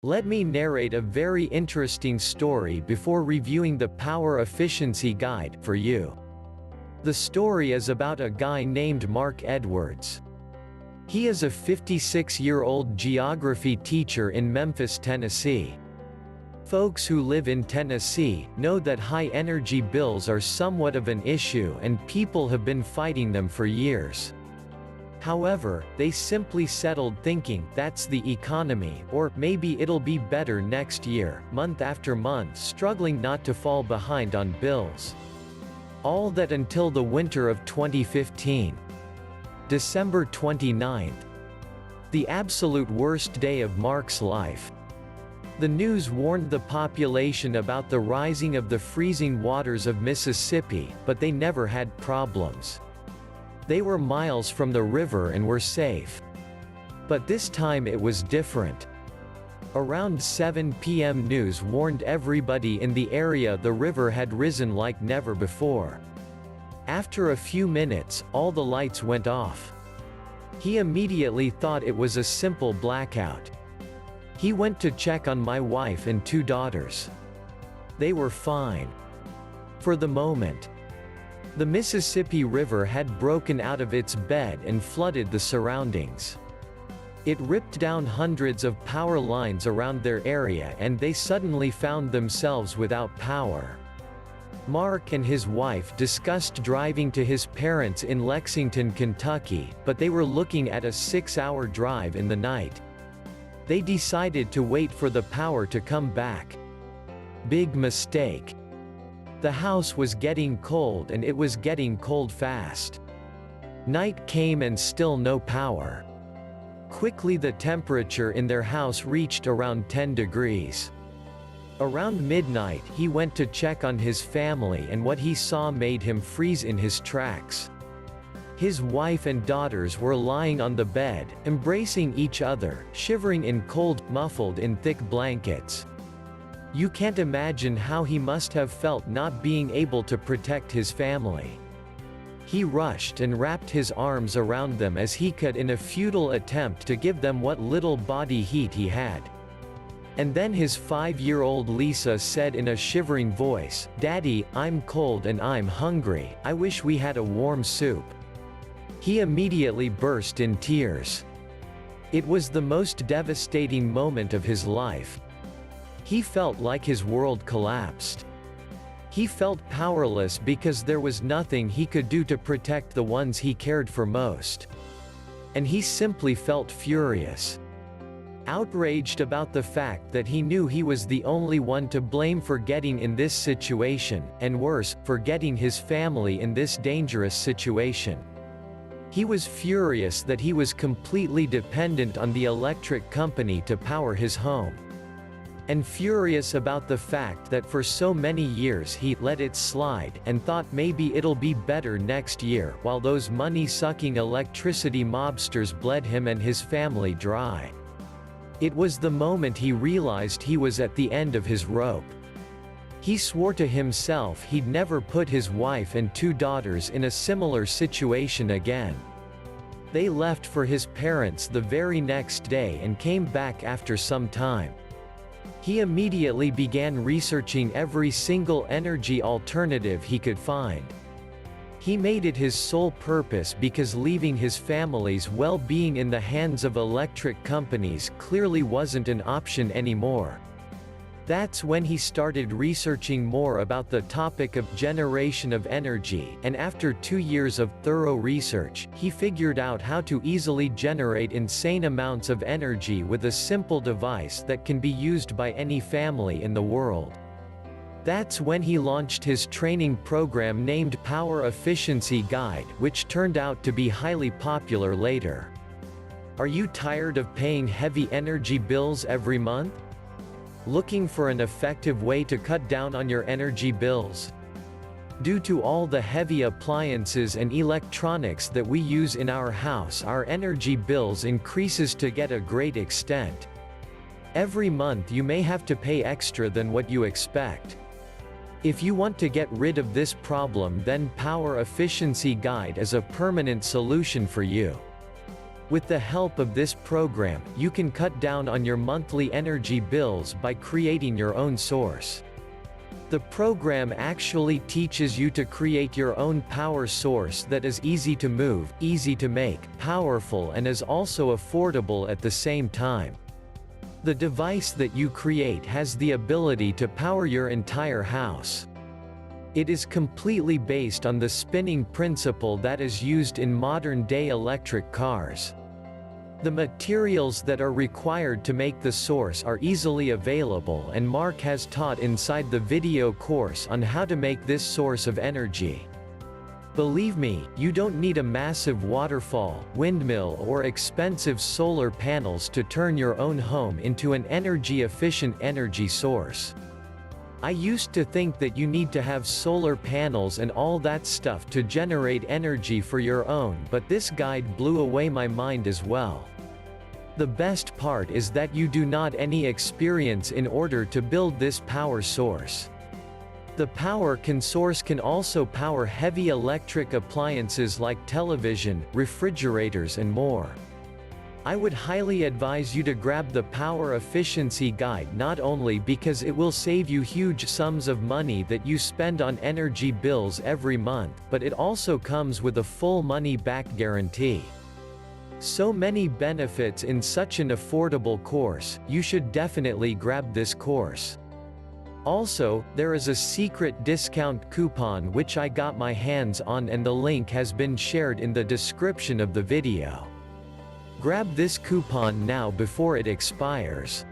Let me narrate a very interesting story before reviewing the Power Efficiency Guide for you. The story is about a guy named Mark Edwards. He is a 56-year-old geography teacher in Memphis, Tennessee. Folks who live in Tennessee know that high energy bills are somewhat of an issue and people have been fighting them for years. However, they simply settled thinking, that's the economy, or maybe it'll be better next year, month after month, struggling not to fall behind on bills. All that until the winter of 2015. December 29th. The absolute worst day of Mark's life. The news warned the population about the rising of the freezing waters of Mississippi, but they never had problems. They were miles from the river and were safe. But this time it was different. Around 7 p.m. news warned everybody in the area the river had risen like never before. After a few minutes, all the lights went off. He immediately thought it was a simple blackout. He went to check on my wife and 2 daughters. They were fine. For the moment. The Mississippi River had broken out of its bed and flooded the surroundings. It ripped down hundreds of power lines around their area and they suddenly found themselves without power. Mark and his wife discussed driving to his parents in Lexington, Kentucky, but they were looking at a 6-hour drive in the night. They decided to wait for the power to come back. Big mistake. The house was getting cold and it was getting cold fast. Night came and still no power. Quickly the temperature in their house reached around 10 degrees. Around midnight he went to check on his family and what he saw made him freeze in his tracks. His wife and daughters were lying on the bed, embracing each other, shivering in cold, muffled in thick blankets. You can't imagine how he must have felt not being able to protect his family. He rushed and wrapped his arms around them as he could in a futile attempt to give them what little body heat he had. And then his 5-year-old Lisa said in a shivering voice, "Daddy, I'm cold and I'm hungry, I wish we had a warm soup." He immediately burst in tears. It was the most devastating moment of his life. He felt like his world collapsed. He felt powerless because there was nothing he could do to protect the ones he cared for most. And he simply felt furious. Outraged about the fact that he knew he was the only one to blame for getting in this situation, and worse, for getting his family in this dangerous situation. He was furious that he was completely dependent on the electric company to power his home. And furious about the fact that for so many years he let it slide and thought maybe it'll be better next year while those money-sucking electricity mobsters bled him and his family dry. It was the moment he realized he was at the end of his rope. He swore to himself he'd never put his wife and 2 daughters in a similar situation again. They left for his parents the very next day and came back after some time. He immediately began researching every single energy alternative he could find. He made it his sole purpose because leaving his family's well-being in the hands of electric companies clearly wasn't an option anymore. That's when he started researching more about the topic of generation of energy, and after 2 years of thorough research, he figured out how to easily generate insane amounts of energy with a simple device that can be used by any family in the world. That's when he launched his training program named Power Efficiency Guide, which turned out to be highly popular later. Are you tired of paying heavy energy bills every month? Looking for an effective way to cut down on your energy bills? Due to all the heavy appliances and electronics that we use in our house, our energy bills increases to get a great extent. Every month you may have to pay extra than what you expect. If you want to get rid of this problem, then Power Efficiency Guide is a permanent solution for you. With the help of this program, you can cut down on your monthly energy bills by creating your own source. The program actually teaches you to create your own power source that is easy to move, easy to make, powerful, and is also affordable at the same time. The device that you create has the ability to power your entire house. It is completely based on the spinning principle that is used in modern-day electric cars. The materials that are required to make the source are easily available, and Mark has taught inside the video course on how to make this source of energy. Believe me, you don't need a massive waterfall, windmill, or expensive solar panels to turn your own home into an energy-efficient energy source. I used to think that you need to have solar panels and all that stuff to generate energy for your own, but this guide blew away my mind as well. The best part is that you do not need any experience in order to build this power source. The power source can also power heavy electric appliances like television, refrigerators, and more. I would highly advise you to grab the Power Efficiency Guide, not only because it will save you huge sums of money that you spend on energy bills every month, but it also comes with a full money-back guarantee. So many benefits in such an affordable course, you should definitely grab this course. Also, there is a secret discount coupon which I got my hands on, and the link has been shared in the description of the video. Grab this coupon now before it expires.